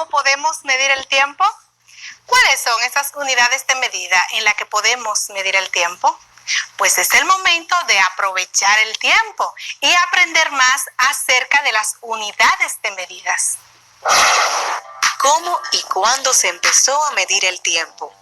¿cómo podemos medir el tiempo? ¿Cuáles son esas unidades de medida en las que podemos medir el tiempo? Pues es el momento de aprovechar el tiempo y aprender más acerca de las unidades de medidas. ¿Cómo y cuándo se empezó a medir el tiempo?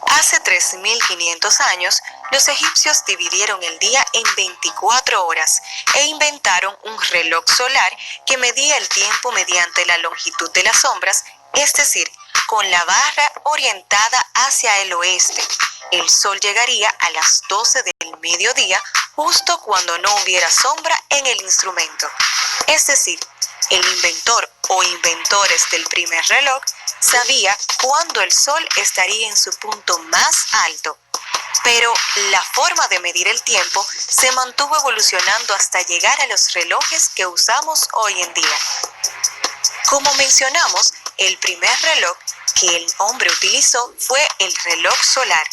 Hace 3.500 años, los egipcios dividieron el día en 24 horas e inventaron un reloj solar que medía el tiempo mediante la longitud de las sombras, es decir, con la barra orientada hacia el oeste. El sol llegaría a las 12 del mediodía, justo cuando no hubiera sombra en el instrumento. Es decir, el inventor o inventores del primer reloj sabía cuándo el sol estaría en su punto más alto. Pero la forma de medir el tiempo se mantuvo evolucionando hasta llegar a los relojes que usamos hoy en día. Como mencionamos, el primer reloj que el hombre utilizó fue el reloj solar.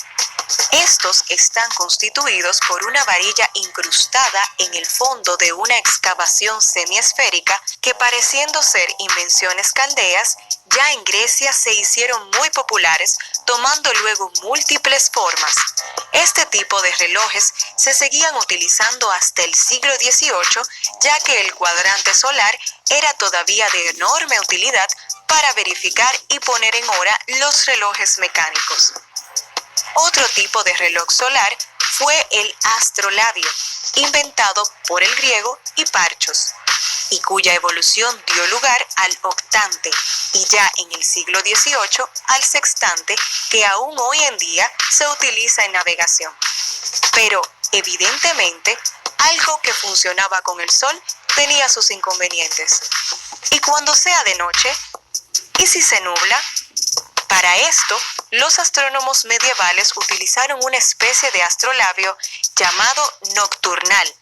Estos están constituidos por una varilla incrustada en el fondo de una excavación semiesférica que, pareciendo ser invenciones caldeas, ya en Grecia se hicieron muy populares, tomando luego múltiples formas. Este tipo de relojes se seguían utilizando hasta el siglo XVIII, ya que el cuadrante solar era todavía de enorme utilidad para verificar y poner en hora los relojes mecánicos. Otro tipo de reloj solar fue el astrolabio, inventado por el griego Hiparchos, y cuya evolución dio lugar al octante, y ya en el siglo XVIII al sextante, que aún hoy en día se utiliza en navegación. Pero, evidentemente, algo que funcionaba con el sol tenía sus inconvenientes. ¿Y cuando sea de noche? ¿Y si se nubla? Para esto, los astrónomos medievales utilizaron una especie de astrolabio llamado nocturnal,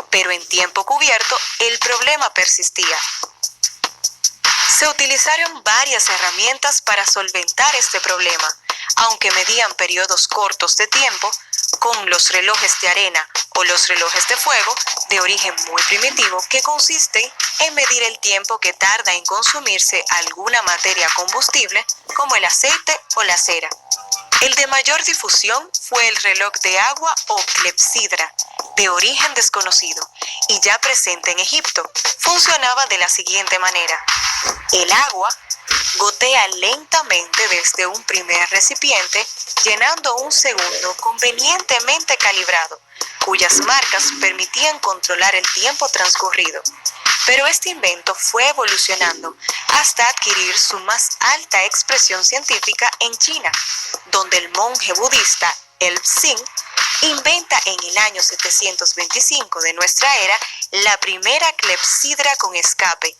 pero en tiempo cubierto el problema persistía. Se utilizaron varias herramientas para solventar este problema, aunque medían periodos cortos de tiempo, con los relojes de arena o los relojes de fuego, de origen muy primitivo, que consisten en medir el tiempo que tarda en consumirse alguna materia combustible, como el aceite o la cera. El de mayor difusión fue el reloj de agua o clepsidra, de origen desconocido y ya presente en Egipto. Funcionaba de la siguiente manera: el agua gotea lentamente desde un primer recipiente, llenando un segundo convenientemente calibrado, cuyas marcas permitían controlar el tiempo transcurrido. Pero este invento fue evolucionando hasta adquirir su más alta expresión científica en China, donde el monje budista El Tsing inventa en el año 725 de nuestra era la primera clepsidra con escape,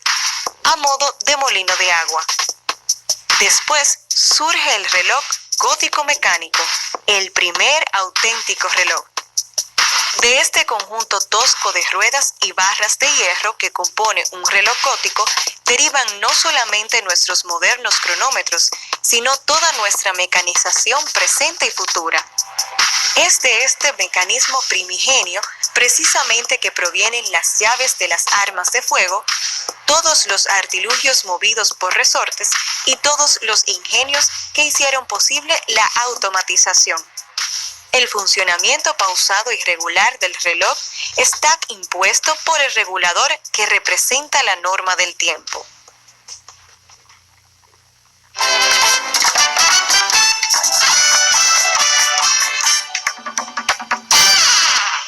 a modo de molino de agua. Después surge el reloj gótico mecánico, el primer auténtico reloj. De este conjunto tosco de ruedas y barras de hierro que compone un reloj gótico, derivan no solamente nuestros modernos cronómetros, sino toda nuestra mecanización presente y futura. Es de este mecanismo primigenio precisamente que provienen las llaves de las armas de fuego, todos los artilugios movidos por resortes y todos los ingenios que hicieron posible la automatización. El funcionamiento pausado y regular del reloj está impuesto por el regulador que representa la norma del tiempo.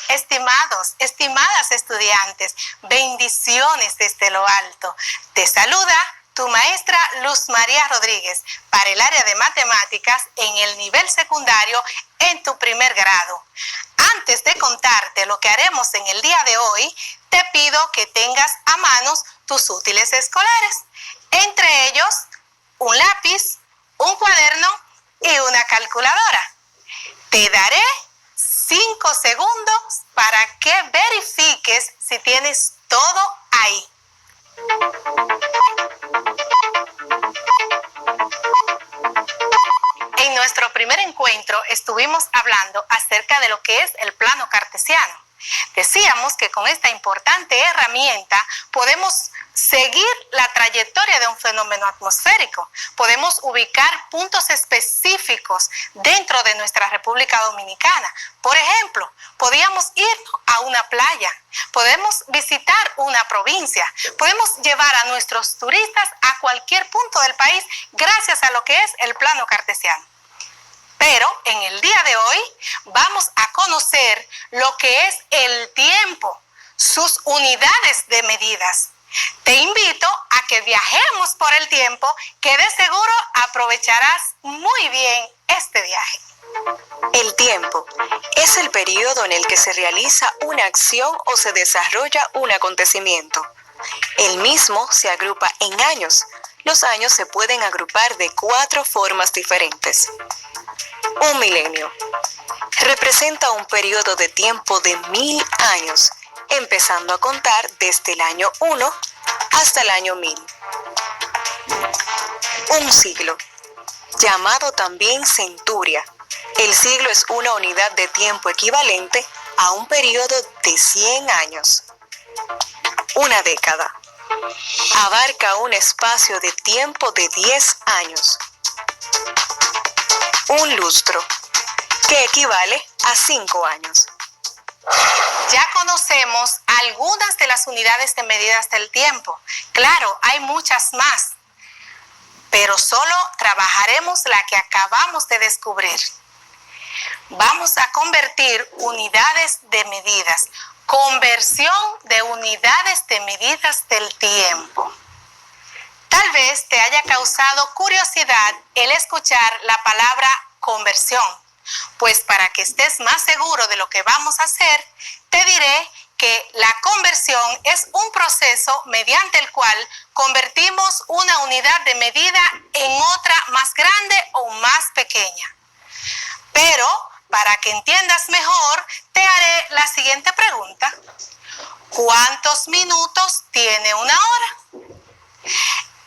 Estimados, estimadas estudiantes, bendiciones desde lo alto. Te saluda tu maestra Luz María Rodríguez para el área de matemáticas en el nivel secundario en tu primer grado. Antes de contarte lo que haremos en el día de hoy, te pido que tengas a manos tus útiles escolares, entre ellos un lápiz, un cuaderno y una calculadora. Te daré 5 segundos para que verifiques si tienes todo ahí. En nuestro primer encuentro estuvimos hablando acerca de lo que es el plano cartesiano. Decíamos que con esta importante herramienta podemos seguir la trayectoria de un fenómeno atmosférico. Podemos ubicar puntos específicos dentro de nuestra República Dominicana. Por ejemplo, podríamos ir a una playa, podemos visitar una provincia, podemos llevar a nuestros turistas a cualquier punto del país gracias a lo que es el plano cartesiano. Pero en el día de hoy vamos a conocer lo que es el tiempo, sus unidades de medidas. Te invito a que viajemos por el tiempo, que de seguro aprovecharás muy bien este viaje. El tiempo es el periodo en el que se realiza una acción o se desarrolla un acontecimiento. El mismo se agrupa en años. Los años se pueden agrupar de 4 formas diferentes. Un milenio representa un periodo de tiempo de 1000 años, empezando a contar desde el año 1 hasta el año 1000. Un siglo, llamado también centuria. El siglo es una unidad de tiempo equivalente a un periodo de 100 años. Una década abarca un espacio de tiempo de 10 años. Un lustro, que equivale a 5 años. Ya conocemos algunas de las unidades de medidas del tiempo. Claro, hay muchas más, pero solo trabajaremos la que acabamos de descubrir. Vamos a convertir unidades de medidas, conversión de unidades de medidas del tiempo. Tal vez te haya causado curiosidad el escuchar la palabra conversión, pues para que estés más seguro de lo que vamos a hacer, te diré que la conversión es un proceso mediante el cual convertimos una unidad de medida en otra más grande o más pequeña. Pero, para que entiendas mejor, te haré la siguiente pregunta. ¿Cuántos minutos tiene una hora?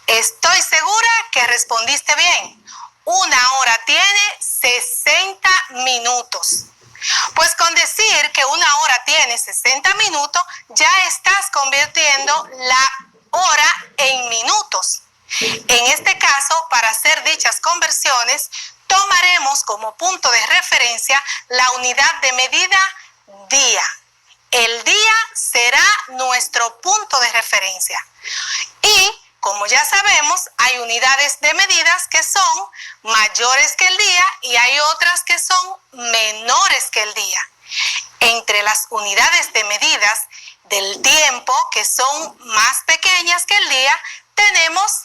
Estoy segura que respondiste bien. Una hora tiene 60 minutos. Pues con decir que una hora tiene 60 minutos, ya estás convirtiendo la hora en minutos. En este caso, para hacer dichas conversiones, tomaremos como punto de referencia la unidad de medida día. El día será nuestro punto de referencia. Y como ya sabemos, hay unidades de medidas que son mayores que el día y hay otras que son menores que el día. Entre las unidades de medidas del tiempo, que son más pequeñas que el día, tenemos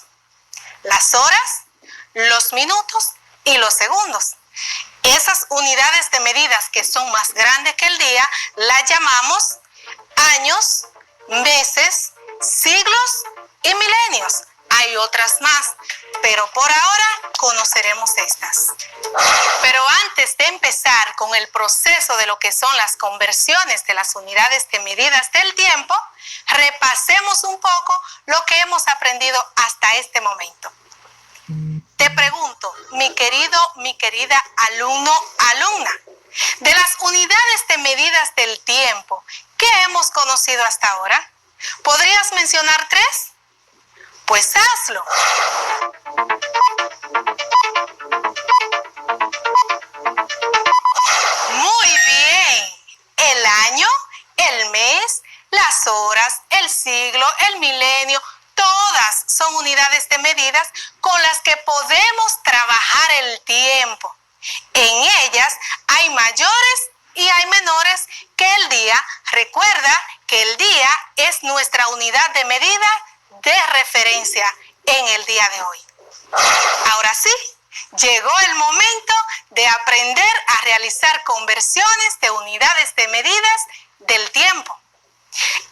las horas, los minutos y los segundos. Esas unidades de medidas que son más grandes que el día las llamamos años, meses, siglos y milenios. Hay otras más, pero por ahora conoceremos estas. Pero antes de empezar con el proceso de lo que son las conversiones de las unidades de medidas del tiempo, repasemos un poco lo que hemos aprendido hasta este momento. Te pregunto, mi querido, mi querida alumno, alumna, de las unidades de medidas del tiempo, ¿qué hemos conocido hasta ahora? ¿Podrías mencionar 3? Pues hazlo. Muy bien. El año, el mes, las horas, el siglo, el milenio, todas son unidades de medidas con las que podemos trabajar el tiempo. En ellas hay mayores y hay menores que el día. Recuerda que el día es nuestra unidad de medida de referencia en el día de hoy. Ahora sí, llegó el momento de aprender a realizar conversiones de unidades de medidas del tiempo.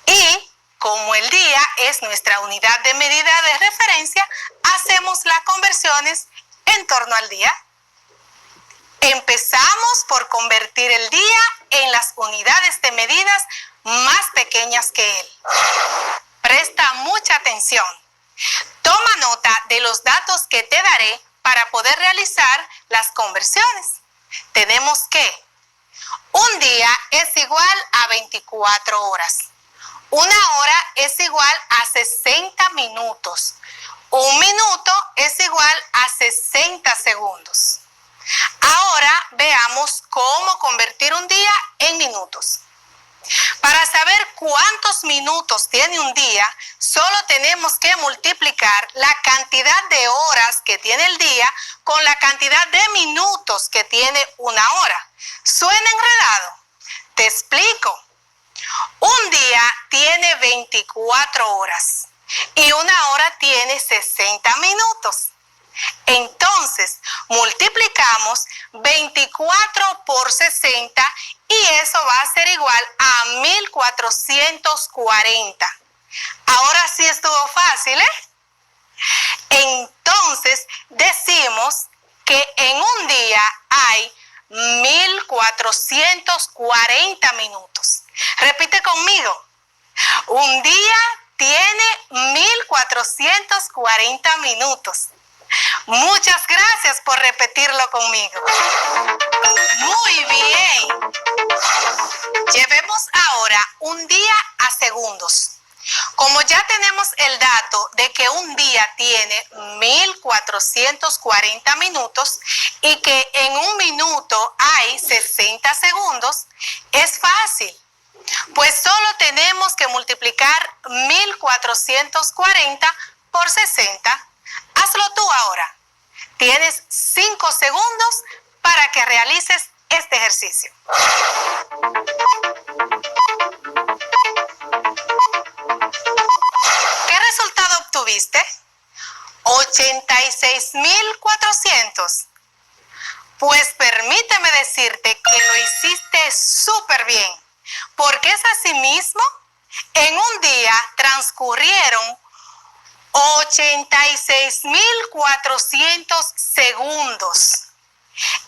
Y como el día es nuestra unidad de medida de referencia, hacemos las conversiones en torno al día. Empezamos por convertir el día en las unidades de medidas más pequeñas que él. Presta mucha atención. Toma nota de los datos que te daré para poder realizar las conversiones. Tenemos que un día es igual a 24 horas. Una hora es igual a 60 minutos. Un minuto es igual a 60 segundos. Ahora veamos cómo convertir un día en minutos. Para saber cuántos minutos tiene un día, solo tenemos que multiplicar la cantidad de horas que tiene el día con la cantidad de minutos que tiene una hora. ¿Suena enredado? Te explico. Un día tiene 24 horas y una hora tiene 60 minutos. Entonces, multiplicamos 24 por 60 y eso va a ser igual a 1440. Ahora sí estuvo fácil, ¿eh? Entonces, decimos que en un día hay 1440 minutos. Repite conmigo. Un día tiene 1440 minutos. Muchas gracias por repetirlo conmigo. Muy bien. Llevemos ahora un día a segundos. Como ya tenemos el dato de que un día tiene 1440 minutos y que en un minuto hay 60 segundos, es fácil. Pues solo tenemos que multiplicar 1440 por 60. Hazlo tú ahora. Tienes 5 segundos para que realices este ejercicio. ¿Qué resultado obtuviste? 86.400. Pues permíteme decirte que lo hiciste súper bien, porque es así mismo. En un día transcurrieron 86.400 segundos.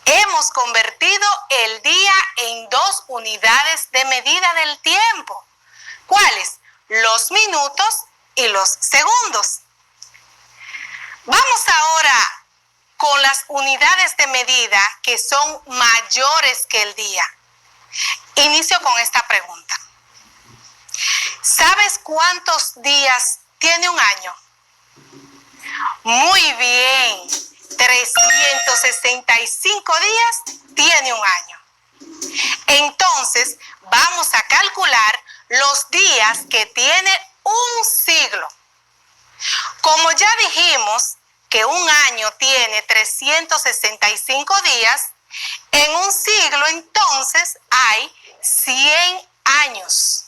Hemos convertido el día en 2 unidades de medida del tiempo. ¿Cuáles? Los minutos y los segundos. Vamos ahora con las unidades de medida que son mayores que el día. Inicio con esta pregunta. ¿Sabes cuántos días tiene un año? Muy bien, 365 días tiene un año. Entonces, vamos a calcular los días que tiene un siglo. Como ya dijimos que un año tiene 365 días, en un siglo entonces hay 100 años.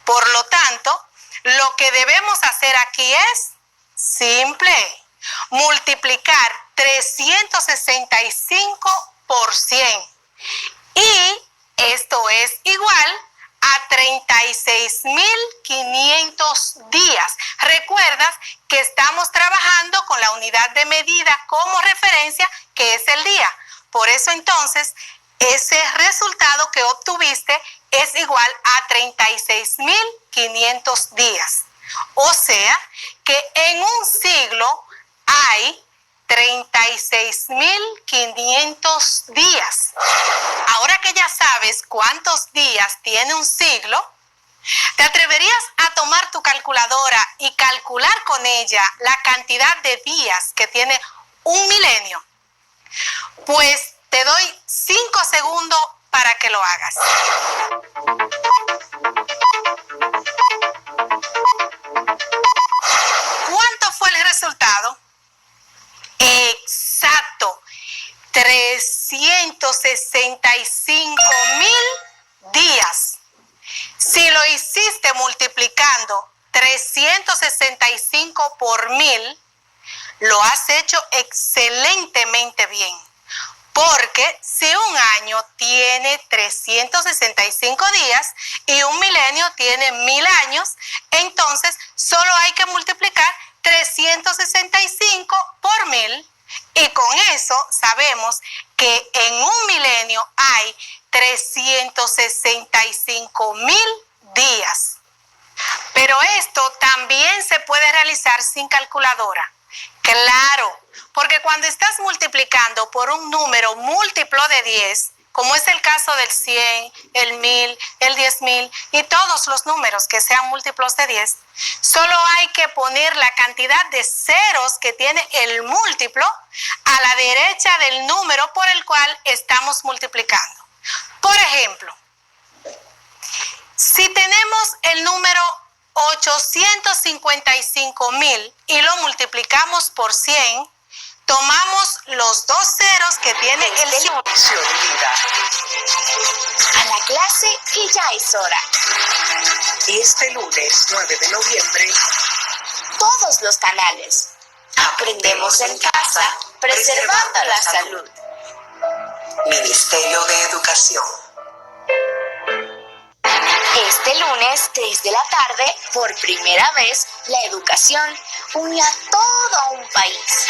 Por lo tanto, lo que debemos hacer aquí es simple. Multiplicar 365 por 100. Y esto es igual a 36.500 días. Recuerdas que estamos trabajando con la unidad de medida como referencia, que es el día. Por eso entonces, ese resultado que obtuviste es igual a 36.500 días. O sea, que en un siglo hay 36.500 días. Ahora que ya sabes cuántos días tiene un siglo, ¿te atreverías a tomar tu calculadora y calcular con ella la cantidad de días que tiene un milenio? Pues te doy 5 segundos para que lo hagas. ¿Cuánto fue el resultado? Exacto, 365.000 días. Si lo hiciste multiplicando 365 por 1000, lo has hecho excelentemente bien. Porque si un año tiene 365 días y un milenio tiene 1000 años, entonces solo hay que multiplicar 365 por 1000 y con eso sabemos que en un milenio hay 365.000 días. Pero esto también se puede realizar sin calculadora. Claro, porque cuando estás multiplicando por un número múltiplo de 10, como es el caso del 100, el 1000, el 10.000 y todos los números que sean múltiplos de 10, solo hay que poner la cantidad de ceros que tiene el múltiplo a la derecha del número por el cual estamos multiplicando. Por ejemplo, si tenemos el número 855.000 y lo multiplicamos por 100, tomamos los dos ceros que tiene el Televisión Unida. A la clase y ya es hora. Este lunes 9 de noviembre, Todos los canales. Aprendemos en casa, preservando la salud. Ministerio de Educación. Este lunes, 3 de la tarde, por primera vez, la educación une a todo un país.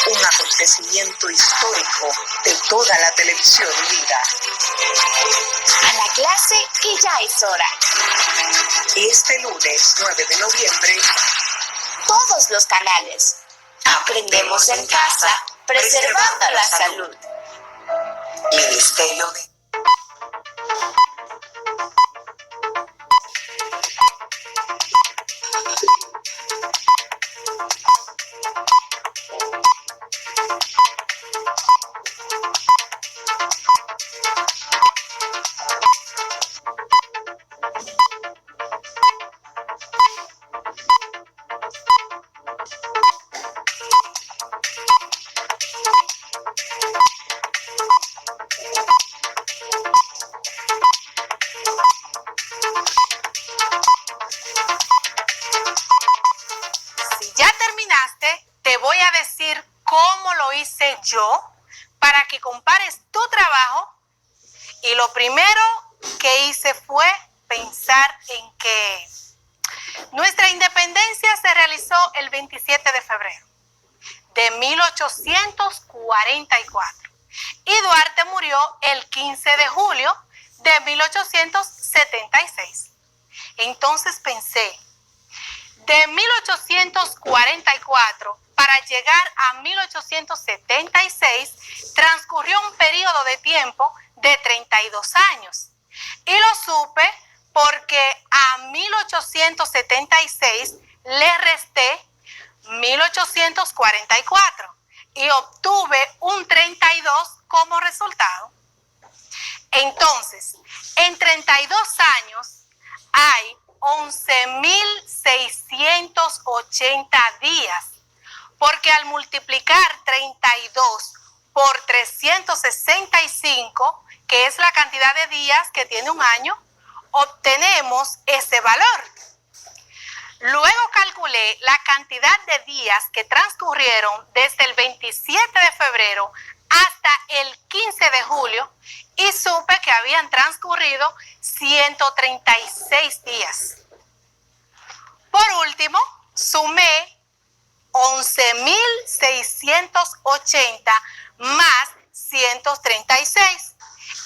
Un acontecimiento histórico de toda la televisión unida. A la clase y ya es hora. Este lunes 9 de noviembre, Todos los canales. Aprendemos en casa, preservando la salud. Ministerio de Si ya terminaste, te voy a decir cómo lo hice yo para que compares tu trabajo. Y lo primero que hice fue pensar en que nuestra independencia se realizó el 27 de febrero de 1844 y Duarte murió el 15 de julio de 1876. Entonces pensé, de 1844 para llegar a 1876 transcurrió un periodo de tiempo de 32 años. Y lo supe porque a 1876 le resté 1844 y obtuve un 32 como resultado. Entonces, en 32 años hay 11.680 días, porque al multiplicar 32 por 365, que es la cantidad de días que tiene un año, obtenemos ese valor. Luego calculé la cantidad de días que transcurrieron desde el 27 de febrero hasta el 15 de julio y supe que habían transcurrido 136 días. Por último, sumé 11.680 más 136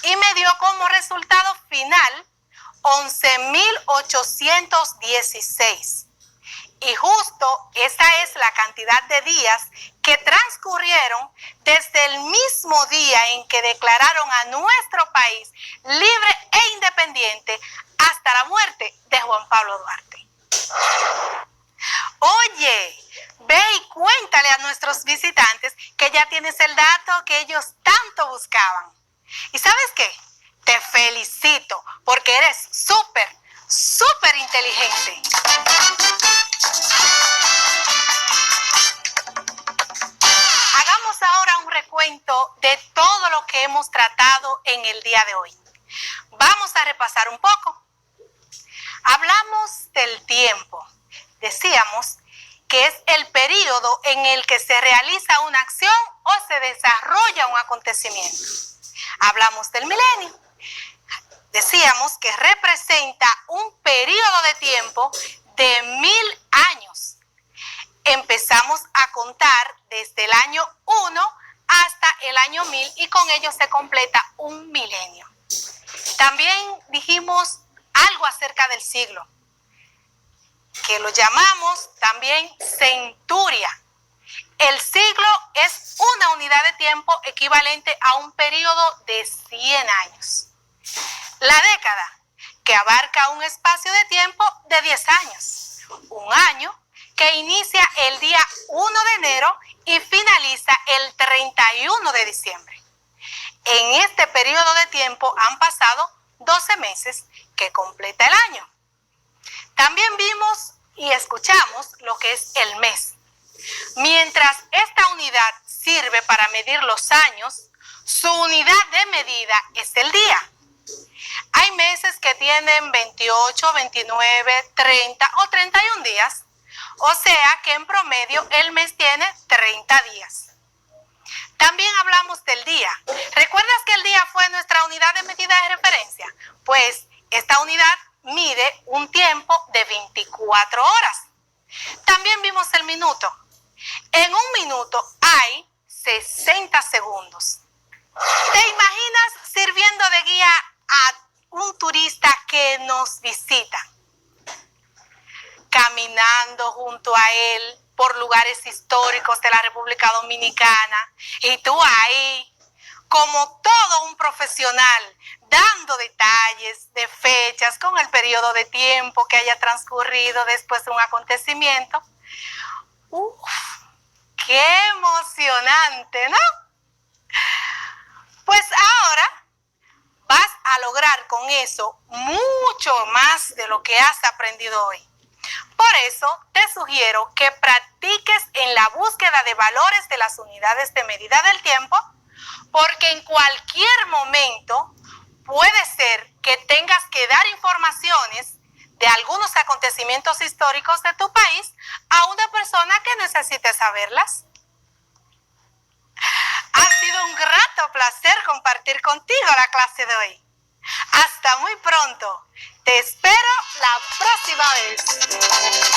y me dio como resultado final 11.816. Y justo esa es la cantidad de días que transcurrieron desde el mismo día en que declararon a nuestro país libre e independiente hasta la muerte de Juan Pablo Duarte. Oye, ve y cuéntale a nuestros visitantes que ya tienes el dato que ellos tanto buscaban. ¿Y sabes qué? Te felicito porque eres súper inteligente. Hagamos ahora un recuento de todo lo que hemos tratado en el día de hoy. Vamos a repasar un poco. Hablamos del tiempo. Decíamos que es el periodo en el que se realiza una acción o se desarrolla un acontecimiento. Hablamos del milenio. Decíamos que representa un periodo de tiempo de 1000 años. Empezamos a contar desde el año 1 hasta el año 1000 y con ello se completa un milenio. También dijimos algo acerca del siglo, que lo llamamos también centuria. El siglo es una unidad de tiempo equivalente a un periodo de 100 años. La década, que abarca un espacio de tiempo de 10 años. Un año que inicia el día 1 de enero y finaliza el 31 de diciembre. En este periodo de tiempo han pasado 12 meses que completa el año. También vimos y escuchamos lo que es el mes. Mientras esta unidad sirve para medir los años, su unidad de medida es el día. Hay meses que tienen 28, 29, 30 o 31 días, o sea que en promedio el mes tiene 30 días. También hablamos del día. ¿Recuerdas que el día fue nuestra unidad de medida de referencia? Pues esta unidad mide un tiempo de 24 horas. También vimos el minuto. En un minuto hay 60 segundos. ¿Te imaginas sirviendo de guía a un turista que nos visita? Caminando junto a él por lugares históricos de la República Dominicana y tú ahí, como todo un profesional, dando detalles de fechas con el periodo de tiempo que haya transcurrido después de un acontecimiento. ¡Uf! ¡Qué emocionante!, ¿no? Pues ahora vas a lograr con eso mucho más de lo que has aprendido hoy. Por eso te sugiero que practiques en la búsqueda de valores de las unidades de medida del tiempo, porque en cualquier momento puede ser que tengas que dar informaciones de algunos acontecimientos históricos de tu país a una persona que necesite saberlas. Ha sido un grato placer compartir contigo la clase de hoy. Hasta muy pronto. Te espero la próxima vez.